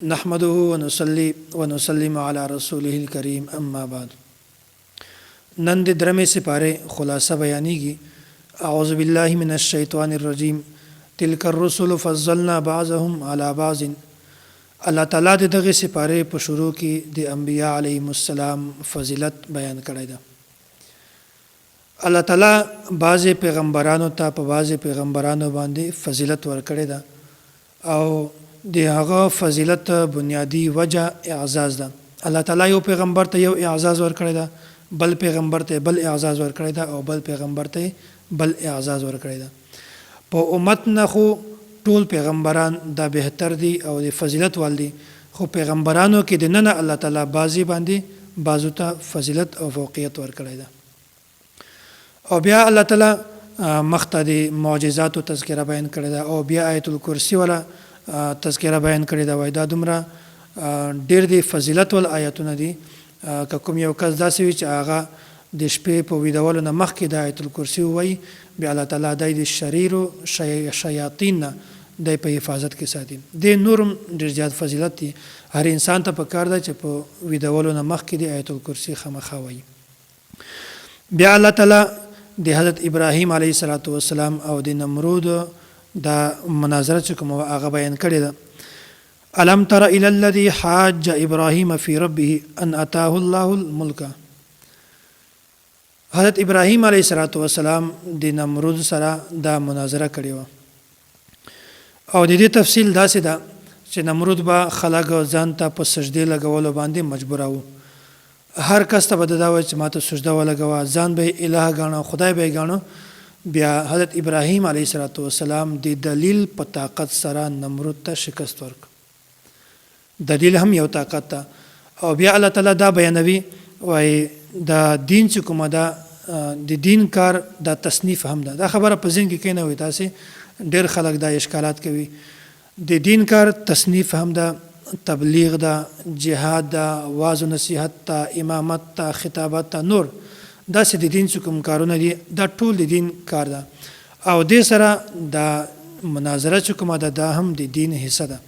نحمده ونصلي ونسلم على رسوله الكريم اما بعد. نن د درمې سپاره خلاصه بیانېږي. اعوذ بالله من الشیطان الرجیم. تلک الرسل فضلنا بعضهم على بعض. الله تعالی د دغه سپاره په شروع کې د انبیاء علیهم السلام فضیلت بیان کړی ده. الله تعالی بعض پیغمبرانو ته په بعض پیغمبرانو باندې فضیلت ورکړی ده او د هغه فضیلت بنیادی وجه اعزاز ده. الله تعالی یو پیغمبر ته یو اعزاز ورکړی ده، بل پیغمبر ته بل اعزاز ورکړی ده او بل پیغمبر ته بل اعزاز ورکړی ده. په امت نه خو ټول پیغمبران دا بهتر دي او د فضیلت وال دي، خو پیغمبرانو کې د نن الله تعالی بعضی باندې بعضو ته فضیلت او فوقیت ورکړی ده. او بیا الله تعالی مخته د معجزات او تذکره بیان کړی ده او بیا آیت الکرسی ولا تذکره بیان کړی دا وای دا دومره ډیر دی فضیلت ول آیاتونه دي. که کوم یو کس داسې وي چې هغه د شپې په ویدولو نه مخکې د آیت الکرسی وای، بیا الله تعالی د شریرو شیاطین نه د په حفاظت کې ساتي. د نورم ډیر زیات فضیلت دي. هر انسان ته پکار ده چې په ویدولو نه مخکې د آیت الکرسی خامخا وای. بیا الله تعالی د حضرت ابراهیم علیه السلام او د نمرود دا مناظره چې کوم هغه بیان کړی ده. الم تر الى الذي حاج ابراهيم في ربه ان اتاه الله الملك. حضرت ابراهیم علیه السلام د نمرود سره دا مناظره کړې و او د دې تفصیل داسې ده چې نمرود به خلک ځان ته په سجدې لګولو باندې مجبوراو. هر کس ته به دا وایي چې ماته سجده ولګوه، ځان به الہ ګاڼه، خدای به ګاڼه. بیا حضرت ابراهیم علیه السلام د دلیل په طاقت سره نمرود ته شکست ورک. دلیل هم یو طاقت ته. او بیا الله تعالی دا بیانوي وای دا دین چې کومه ده د دین کار دا تصنیف هم ده. دا خبره په ذهن کې کینه وي، تاسې ډېر خلک دا اشکالات کوي. د دین کار تصنیف هم ده، تبلیغ ده، جهاد ده، واعظ و نصیحت ده، امامت ده، خطابت ده، نور دا چې د دین چې کوم کارونه دي دا ټول د دین کار ده. او دې سره دا مناظره چې کومه ده دا هم د دین حصه ده.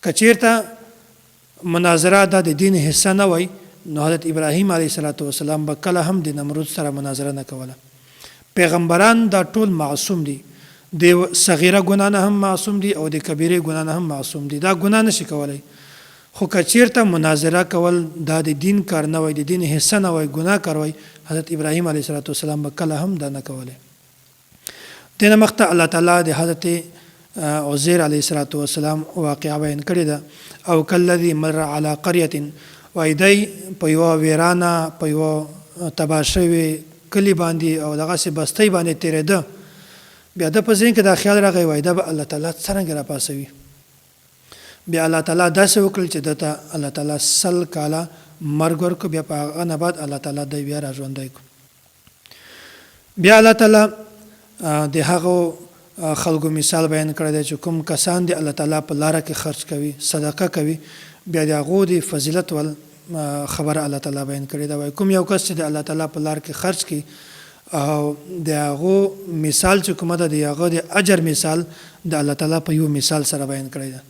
که چیرته مناظره دا د دین حصه نه وای نو حضرت ابراهیم علیه السلام به کله هم د نمرود سره مناظره نه کوله. پیغمبران دا ټول معصوم دي، د صغیره ګناه نه هم معصوم دي او د کبیره ګناه نه هم معصوم دي. دا ګناه نشي کولای. خو که چیرته مناظره کول دا د دین کار نه وای، د دین حصه نه وای، ګناه کار وای، حضرت ابراهیم علیه السلام به کله هم دا نه کوله. دینه مخته الله تعالی د حضرت عزیر علیه السلام واقعه بیان کړی ده. او کلذي مر علی قريه، وای دی په یو ویرانه په یو تباه شوي کلی باندې او دغه سي بستۍ باندې تیرېده. بیا د په ذهن کې دا خیال راغی وای دا به الله تعالی څرنګه را پاسوي. بیا الله تعالی داسې وکړل چې دته الله تعالی سل کاله مرګ ورکړ. بیا په هغه نه بعد الله تعالی د بیا را ژوندی کړ. بیا الله تعالی د هغو خلکو مثال بیان کړی دی چې کوم کسان د الله تعالی په لاره کې خرج کوي، صدقه کوي، بیا د هغو د فضیلت ول خبره الله تعالی بیان کړې ده. وایي کوم یو کس چې د الله تعالی په لاره کې خرج کوي او د هغو مثال چې کومه ده د هغه د اجر مثال د الله تعالی په یو مثال سره بیان کړی ده.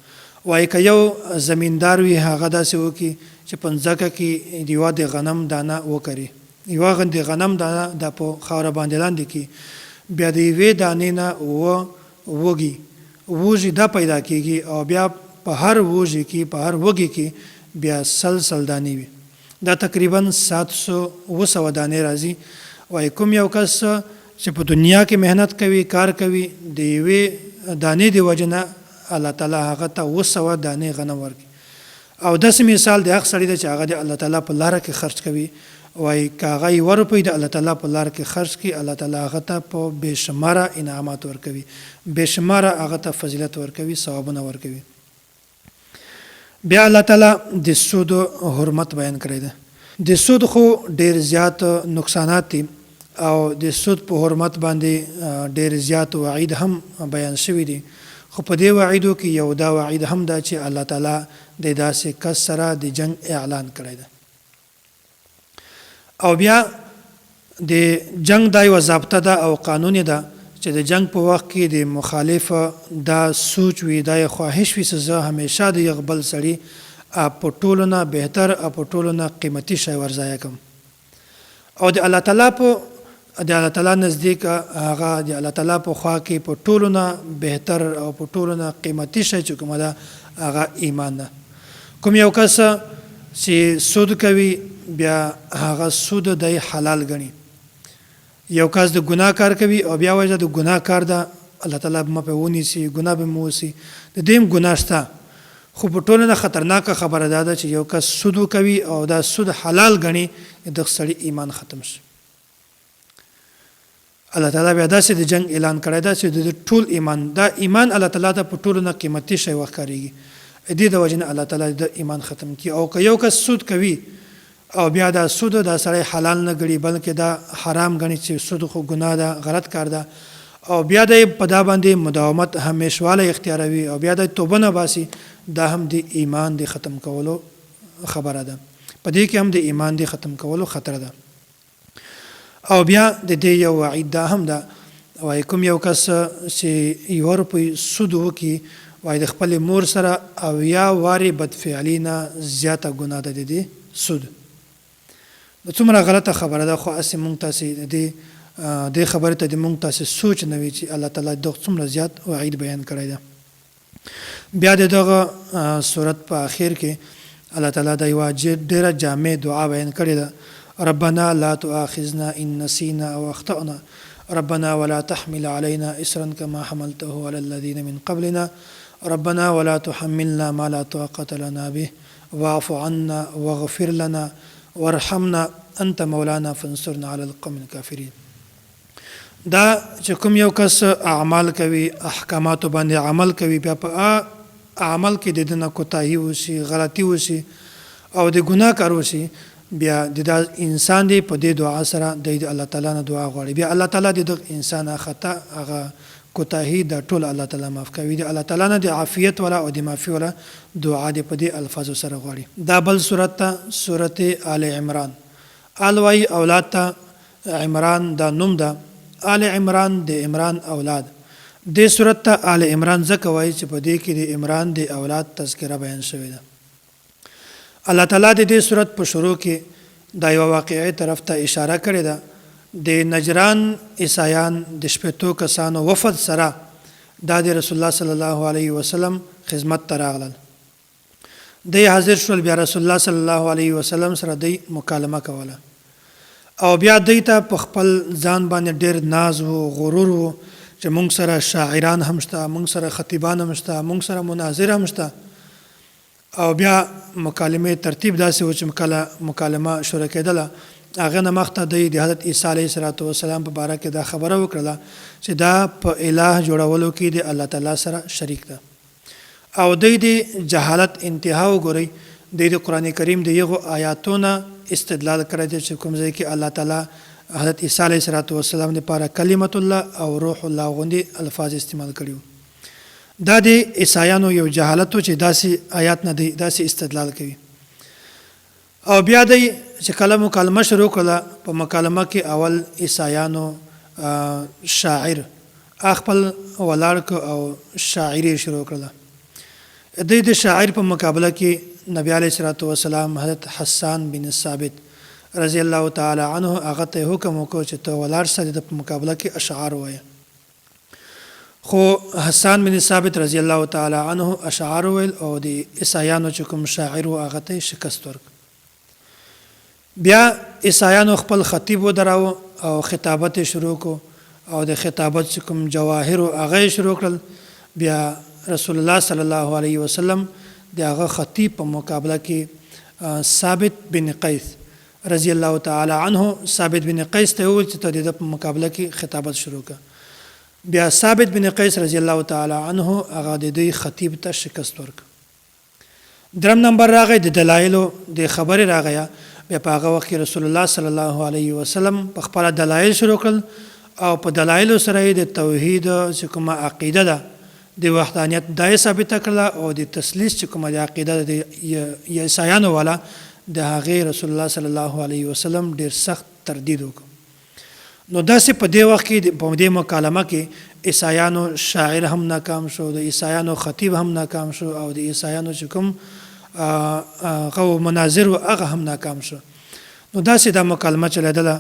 وایي که یو زمیندار وي هغه داسې وکړي چې په ځمکه کې یوه د غنم دانه وکري، یوه د غنم دانه د په خاوره باندې لاندې کړي، بیا د یوې دانې نه وږي دا پیدا کېږي او بیا په هر وږي کې په هر وږي کې بیا سل دانې وي. دا تقریبا 700 دانې راځي. وایي کوم یو کس چې په دنیا کې مهنت کوي، کار کوي، د یوې دانې د وجې نه الله تعالی هغه ته 200 دانې غنم ورکړي. او داسې مثال د هغه سړي دی چې هغه د الله تعالی په لاره کې خرج کوي. وایي که هغه 1 روپۍ د الله تعالی په لاره کې خرج کړي، الله تعالی هغه ته په بېشماره انعامات ورکوي، بېشماره هغه ته فضیلت ورکوي، ثوابونه ورکوي. بیا الله تعالی د سود حرمت بیان کړی ده. د سود خو ډېر زیات نقصانات دي او د سود په حرمت باندې ډېر زیات وعید هم بیان شوي دي. خو په دې وعیدو کې یو دا وعید هم ده چې الله تعالی د داسې کس سره د جنگ اعلان کړی ده. او بیا د جنگ دا یوه ضابطه ده او قانون ده چې د جنگ په وخت کې د مخالف دا سوچ وي دا خواهش وي چې زه همیشه د یو بل سړي په ټولو نه بهتر او په ټولو نه قیمتي شی ورځای کوم او د الله تعالی نزدیک هغه د الله تعالی په خوا کې په ټولو نه بهتر او په ټولو نه قیمتي شی چې کومه ده هغه ایمان ده. کوم یو کس چې سود کوي بیا هغه سود د حلال ګڼي، یو کس د ګناه کار کوي او بیا وجه د ګناه کار ده الله تعالی به په ونیسي ګناه به موسی د دیم ګناه شته. خو په ټولو نه خطرناکه خبره ده چې یو کس سود کوي او دا سود حلال ګڼي د سړي ایمان ختم شي. الله تعالی بیا داسې د جنگ اعلان کړی دا چې د ټول ایمان دا ایمان الله تعالی ته په ټولو نه قیمتي شی وښکارېږي. دې د وجې نه الله تعالی د ایمان ختم کړي. او که یو کس سود کوي او بیا دا سود دا سړی حلال نه ګڼي بلکې دا حرام ګڼي چې سود خو ګناه ده غلط کار ده او بیا د په دا باندې مداومت همیشواله اختیاروي او بیا د توبه نه باسي دا هم د ایمان د ختم کولو خبره ده. په دې کې هم د ایمان د ختم کولو خطر ده. او بیا د دې یو وعید دا هم ده وایي کوم یو کس چې یو روپۍ سود وکړي وایي د خپلې مور سره او یا وارې بدفعلي نه زیاته ګناه ده د دې سود. د څومره غلطه خبره ده خو هسې مونږ تاسې دې خبرې ته د مونږ تاسې سوچ نه وي چې الله تعالی دغه څومره زیات وعید بیان کړی ده. بیا د دغه صورت په اخر کې الله تعالی د یوه ډېره جامع دعا بیان کړې ده. ربنا لا تؤاخذنا إن نسينا أو أخطأنا ربنا ولا تحمل علينا إسرا كما حملته على الذين من قبلنا ربنا ولا تحملنا ما لا طاقة لنا به واعف عنا واغفر لنا وارحمنا أنت مولانا فانصرنا على القوم الكافرين. دا چې کوم یو کس اعمال کوي احکاماتو باندې عمل کوي بیا په عمل کې د دې نه کوتاهي وشي غلطي وشي او د ګناه کار وشي بیا د انسان دی په دې دعا سره د الله تعالی نه دعا غواړي بیا الله تعالی د انسان خطا هغه کوتاهي د ټول الله تعالی معاف کوي. د الله تعالی نه د عافیت ولا او د معافي ولا دعا دی په دې الفاظو سره غواړي. دا بل سورت آل عمران آل وای اولاد ته عمران دا نوم ده آل عمران د عمران اولاد. د سورت ته آل عمران ځکه وایي چې په دې کې د عمران د اولاد تذکره بیان شوې ده. الله تعالی د دې سورت په شروع کې دا یو واقعي طرف ته اشاره کړې ده. د نجران عیسایان د شپېتو کسانو وفد سره دا د رسول الله صلی الله علیه وسلم خدمت ته راغلل. دی حاضر شول بیا رسول الله صلی الله علیه وسلم سره دی مکالمه کوله او بیا دی ته په خپل ځان باندې ډېر ناز و غرور و چې موږ سره شاعران هم شته موږ سره خطیبان هم شته موږ سره مناظر هم شته. او بیا مکالمه ترتیب داسې و چې مکالمه شروع کېدله هغه نه مخته د حضرت عیسی علیه السلام په باره کې دا خبره وکړله چې دا په الٰه جوړولو کې د الله تعالی سره شریک ده او د جهالت انتها وګورئ. د قرآن کریم د یغو آیاتونه استدلال کړی دی چې کوم ځای کې الله تعالی حضرت عیسی علیه السلام لپاره کلمت الله او روح الله غوندې الفاظ استعمال کړي. دا د عیسایانو یو جهالت و چې داسې آیات نه دی داسې استدلال کوي. او بیا دی چې کله مکالمه شروع کړه په مکالمه کې اول عیسایانو شاعر خپل ولاړ او شاعري شروع کړه. د شاعر په مقابله کې نبی علیه الصلاۃ والسلام حضرت حسان بن ثابت رضی الله تعالی عنه هغه ته حکم وکړ چې ته ولاړ شه د مقابله کې اشعار وایه. خو حسان بن ثابت رضی الله تعالی عنه اشعار ویل او د عیسایانو چې کوم شاعر و هغه ته شکست ورکړ. بیا عیسایانو خپل خطیب ودراوه او خطابت شروع کو او د خطابت چې کوم جواهر هغه شروع کړل. بیا رسول الله صلی الله علیه وسلم د هغه خطیب په مقابله کې ثابت بن قیس رضی الله تعالی عنه ثابت بن قیس ته وویل چې ته د په مقابله کې خطابت شروع کړه. بیا ثابت بن قیس رضی الله تعالی عنه هغه د دې خطیب ته شکست ورکړ. درم نمبر راغی د دلایلو د خبرې راغی. بیا په هغه وخت کې رسول الله صلی الله علیه وسلم په خپل دلایل شروع کړل او په دلایل سره د توحید چې کومه عقیده ده د وحدانیت دای ثابت کړه او د تثلیث چې کومه عقیده د عیسایانو والا د هغه رسول الله صلی الله علیه وسلم ډیر سخت تردید وکړ نو داسې په دې وخت کې په دې مکالمه کې عیسایانو شاعر هم ناکام شو، د عیسایانو خطیب هم ناکام شو، او د عیسایانو چې کوم هغه مناظر و هغه هم ناکام شو. نو داسې دا مکالمه چلیدله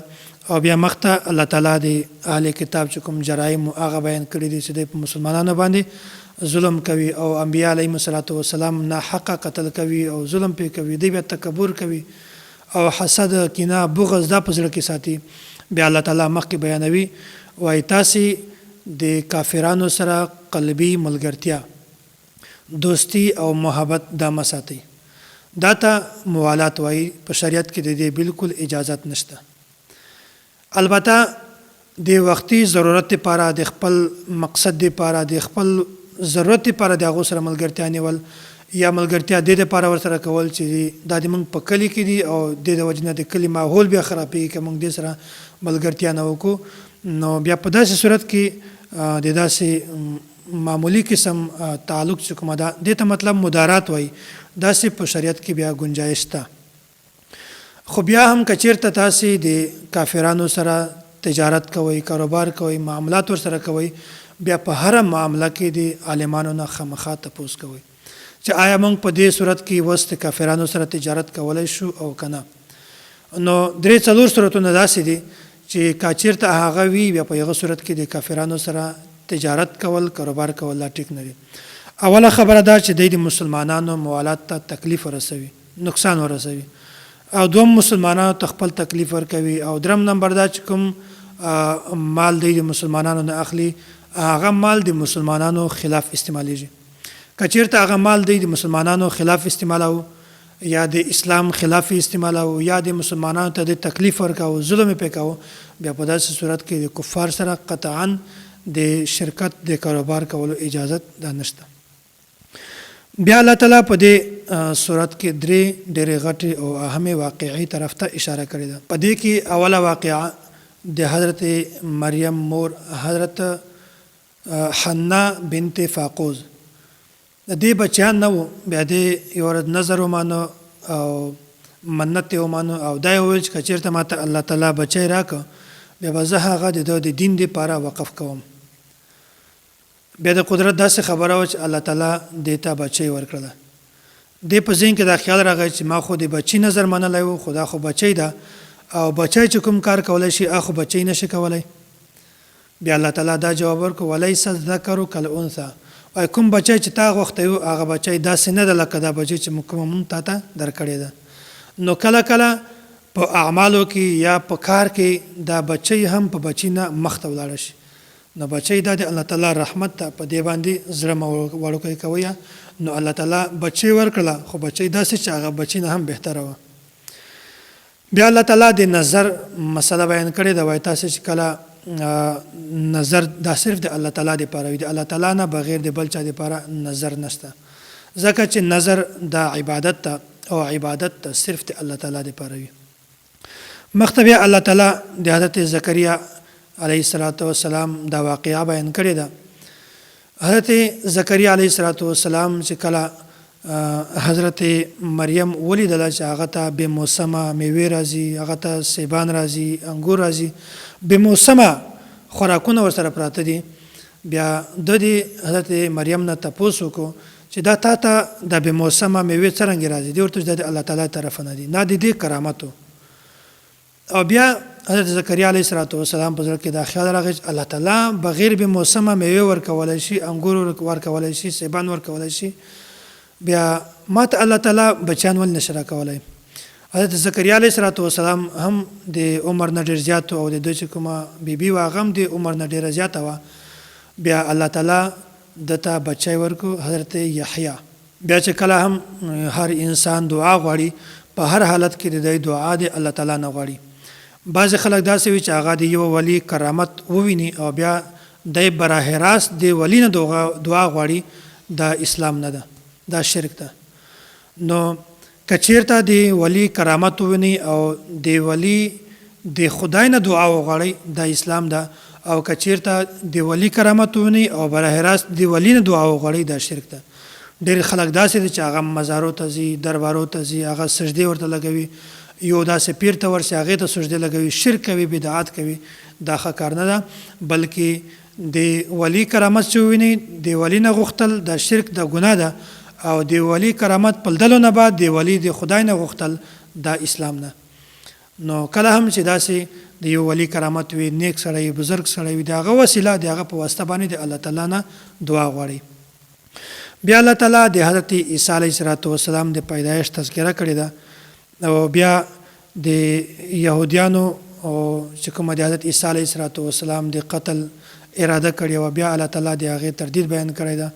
او بیا مخته الله تعالی د اهل کتاب چې کوم جرایم هغه بیان کړي دي چې د مسلمانانو باندې ظلم کوي او انبیاء علیهم السلام نه حق قتل کوي او ظلم پې کوي، دی بیا تکبر کوي او حسد کینه بغض دا په زړه کې ساتي. بیا الله تعالی مخکې بیانوي وایي تاسې د کافرانو سره قلبي ملګرتیا، دوستی او محبت دا مساتئ. دا ته موالات وایي. په شریعت کې د دې بالکل اجازت نشته. البته د وختي ضرورت لپاره، د خپل مقصد لپاره، د خپل ضرورت لپاره د هغو سره ملګرتیا نیول یا ملګرتیا د دې لپاره ورسره کول چې دا د موږ په کلي کې دي او د دې وجې نه د کلي ماحول بیا خرابېږي که موږ دې سره ملګرتیا نه وکړو. نو بیا په داسې صورت کې د داسې معمولی قسم تعلق چې کومه ده دې ته مطلب مدارات وایي. داسې په شریعت کې بیا گنجایش شته. خو بیا هم که چېرته تاسې د کافرانو سره تجارت کوئ، کاروبار کوئ، معاملات ورسره کوئ، بیا په هره معامله کې د عالمانو نه خامخا تپوس کوئ چې آیا موږ په دې صورت کې اوس د کافرانو سره تجارت کولی شو او که نه. نو 3-4 صورتونه داسې دي چې که چېرته هغه وي بیا په هغه صورت کې د کافرانو سره تجارت کول، کاروبار کول لا ټیک نه دي. اوله خبره دا چې د مسلمانانو موالات ته تکلیف ورسوي، نقصان ورسوي، او دوم مسلمانانو ته خپل تکلیف ورکوي، او درم نمبر دا چې کوم مال د مسلمانانو نه اخلي هغه مال د مسلمانانو خلاف استعمالیږي. که چېرته هغه مال د مسلمانانو خلاف استعمالو یا د اسلام خلاف استعمالو یا د مسلمانانو ته د تکلیف ورکاو، ظلم یې پې کاوه، بیا په داسې صورت کې د کفار سره قطعا د شرکت د کاروبار کولو اجازت دا نشته. بیا الله تعالی په دې صورت کې 3 ډېرې غټې او اهمې واقعې طرف ته اشاره کړې ده. په دې کې اوله واقعه د حضرت مریم مور حضرت حنا بنت فاقوز د دې بچیان نه وو. بیا دې یو ورځ نظر ومانه او منت یې ومانه او دا یې وویل چې که چېرته ماته الله تعالی بچی راکړه بیا به زه هغه د دین دپاره وقف کوم. بیا د قدرت داسې خبره وه چې الله تعالی دې ته بچی ورکړله. دې په ذهن کې دا خیال راغی چې ما خو د بچي نظر منلی و، خو دا خو بچی ده او بچی چې کوم کار کولی شي هغه خو بچی نشي کولی. بیا الله تعالی دا جواب ورکړو ولیس الذکر کالانثی، وایي کوم بچی چې تا غوښتی و هغه بچی داسې نه ده لکه دا بچی چې کومه مونږ تا ته درکړې ده. نو کله کله په اعمالو کې یا په کار کې دا بچی هم په بچی نه مخته ولاړ شي. نو بچی دا د الله تعالی رحمت ته په دې باندې زړه وړوکی کوي. نو الله تعالی بچی ورکړله خو بچی داسې چې هغه بچی نه هم بهتره وه. بیا الله تعالی د نظر مسله بیان کړې ده. وایي تاسې چې کله نظر دا صرف د الله تعالی دپاره وي، د الله تعالی نه بغیر د بل چا دپاره نظر نشته، ځکه چې نظر دا عبادت ته او عبادت ته صرف د الله تعالی دپاره وي. مخته بیا الله تعالی د حضرت زکریا علیه السلام دا واقعه بیان کړې ده. حضرت زکریا علیه السلام چې کله حضرت مریم ولیدله چې هغه ته بې موسمه میوې راځي، هغه ته سیبان راځي، انګور راځي، بې موسمه خوراکونه ورسره پراته دي. بیا د دې حضرت مریم نه تپوس وکړو چې دا تا ته د بې موسمه میوې څرنګې راځي؟ دی ورته د الله تعالی طرفه نه دي، نه د دې کرامت و. او بیا حضرت زکریا علیه السلام په زړه کې دا خیال راغی چې الله تعالی بغیر بې موسمه میوې ورکولی شي، انګور ورکولی شي، سیبان ورکولی شي، بیا ما ته الله تعالی بچیان ولې نشي راکولی؟ حضرت زکریا علیه السلام هم د عمر نه ډېر زیات او د دوی چې کومه بیبي وه هغه هم د عمر نه ډېره زیاته وه. بیا الله تعالی دته بچی ورکو حضرت یحیی. بیا چې کله هم هر انسان دعا غواړي په هر حالت کې د دوی دعا د الله تعالی نه غواړي. بعضې خلک داسې وي چې هغه د یو ولی کرامت وویني او بیا دی براه راست د ولی نه دعا غواړي، دا اسلام نه ده، دا شرک ده. نو که چېرته د ولی کرامت وویني او د ولی د خدای نه دعا وغواړي دا اسلام ده، او که چېرته د ولی کرامت وویني او براه راست د ولی نه دعا وغواړي دا شرک ده. ډېر خلک داسې دي چې هغه مزارو ته ځي، دربارو ته ځي، هغه سجدې ورته لګوي یو داسې پیر ته ورسي هغې ته سجدې لګوي، شرک کوي، بدعات کوي، دا ښه کار نه ده. بلکې د ولی کرامت چې وویني د ولی نه غوښتل دا شرک د ګناه ده، او د ولی کرامت په لیدلو نه بعد د ولی د خدای نه غوښتل دا اسلام نه. نو کله هم چې داسې د یو ولی کرامت وي، نیک سړی، بزرګ سړی وي، د هغه وسیله د هغه په واسطه باندې د الله تعالی نه دعا غواړي. بیا الله تعالی د حضرت عیسی علیه السلام د پیدایش تذکره کړې ده، او بیا د یهودیانو او چې کومه د حضرت عیسی علیه السلام د قتل اراده کړې وه، بیا الله تعالی د هغې تردید بیان کړی ده.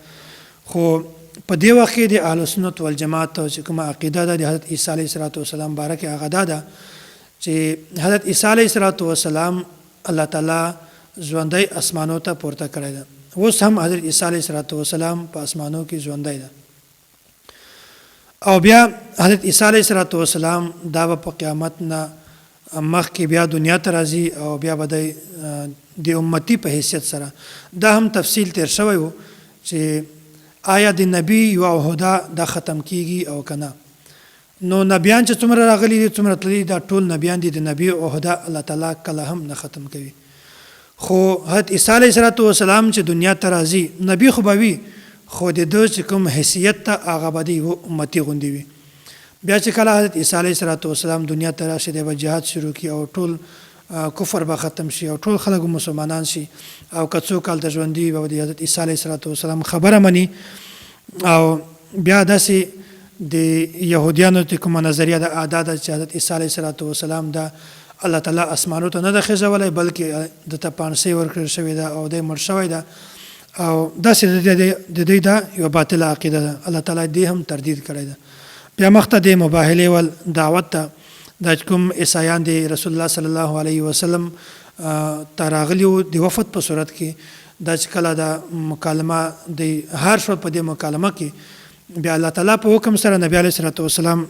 خو په دې وخت کې د اهل سنت والجماعت چې کومه عقیده ده د حضرت عیسی علیه السلام باره کې هغه دا ده چې حضرت عیسی علیه السلام الله تعالی ژوندی اسمانو ته پورته کړی ده. اوس هم حضرت عیسی علیه السلام په اسمانو کې ژوندی ده. او بیا حضرت عیسی علیه السلام دا به په قیامت نه مخکې بیا دنیا ته راځي، او بیا به د امتی په حیثیت سره. دا هم تفصیل تیر شوی و چې آیا د نبی یو عهده دا ختم کیږي او کنه. نو نبیان چې څومره راغلي دي څومره تللي، دا ټول نبیان دي، د نبی عهده الله تعالی کله هم نه ختم کوي. خو حضرت عیسی علیه السلام چې دنیا ته راځي، نبی خو به وي، خو د ده چې کوم حیثیت ته هغه به د یو امتي غوندې وي. بیا چې کله حضرت عیسی علیه السلام دنیا ته راشي، دی به جهاد شروع کړي، او ټول کفر به ختم شي، او ټول خلک مسلمانان شي، او که څو کال د ژوندي به د حضرت عیسی علیه السلام خبره مني. او بیا داسې د یهودیانو ته کومه نظریه د اعداد چې حضرت عیسی علیه السلام دا الله تعالی اسمانو ته نه ده خېژولی، بلکې د ته پانسۍ ورکړل شوې ده او دی مړ شوی ده، او داسې د دوی دا یوه باطله عقیده ده. الله تعالی دې هم تردید کړی ده. بیا مخته د مباهلې ول دعوت ته دا کوم عیسایان د رسول الله صلی الله علیه وسلم ته راغلي وو د وفد په صورت کې، دا چې کله د مکالمه د هر شو په دې مکالمه کې بیا الله تعالی په حکم سره نبی علیه السلام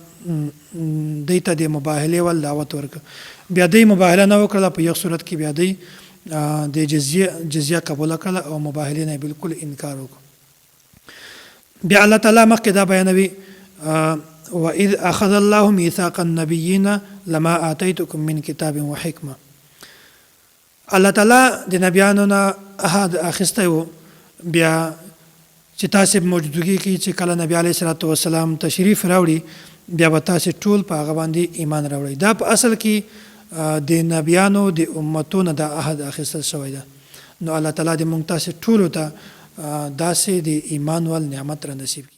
دوی ته د مباهلې ول دعوت ورکړ. بیا دوی مباهله نه وکړله، په یو صورت کې بیا دوی د جزیه قبوله کړله او مباهلې نه بالکل انکار وکړ. بیا الله تعالی مخکې دا بیانوي وَإِذْ أَخَذَ اللَّهُ مِيثَاقَ النَّبِيِّينَ لَمَا آتَيْتُكُم مِّن كِتَابٍ وَحِكْمَةٍ. الله تعالی د نبیانو نه عهد اخیستی و، بیا چې تاسې موجودګي کې چې کله نبی علیه السلام تشریف راوړي، بیا به تاسې ټول په هغه باندې ایمان راوړئ. دا په اصل کې د نبیانو د امتونو د عهد اخیستل شوی ده. نو الله تعالی دې موږ تاسې ټولو ته داسې د ایمان ول نعمت را نصیب کړي.